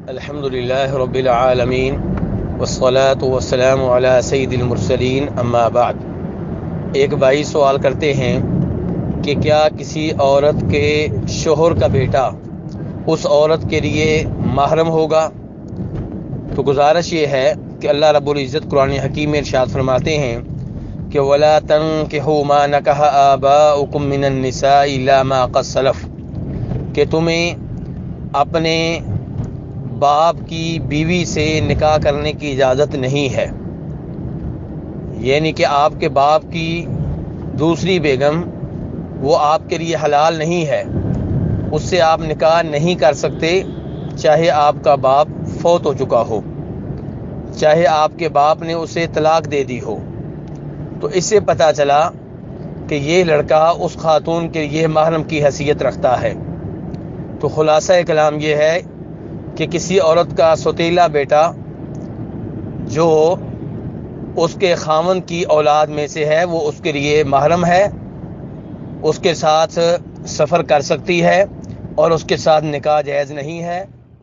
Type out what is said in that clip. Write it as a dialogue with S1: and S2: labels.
S1: الحمدللہ رب العالمین والصلاة والسلام علی سید المرسلین اما بعد۔ ایک بھائی سوال کرتے ہیں کہ کیا کسی عورت کے شوہر کا بیٹا اس عورت کے لیے محرم ہوگا؟ تو گزارش یہ ہے کہ اللہ رب العزت قرآن حکیم میں ارشاد فرماتے ہیں کہ وَلَا تَنْكِحُوا مَا نَكَحَ آبَاؤُكُم مِّنَ النِّسَاءِ إِلَّا مَا قَدْ سَلَفَ، کہ تمہیں اپنے باپ کی بیوی سے نکاح کرنے کی اجازت نہیں ہے، یعنی کہ آپ کے باپ کی دوسری بیگم وہ آپ کے لیے حلال نہیں ہے، اس سے آپ نکاح نہیں کر سکتے، چاہے آپ کا باپ فوت ہو چکا ہو، چاہے آپ کے باپ نے اسے طلاق دے دی ہو۔ تو اس سے پتہ چلا کہ یہ لڑکا اس خاتون کے لیے محرم کی حیثیت رکھتا ہے۔ تو خلاصہ کلام یہ ہے کہ کسی عورت کا سوتیلا بیٹا جو اس کے خاوند کی اولاد میں سے ہے وہ اس کے لیے محرم ہے، اس کے ساتھ سفر کر سکتی ہے اور اس کے ساتھ نکاح جائز نہیں ہے۔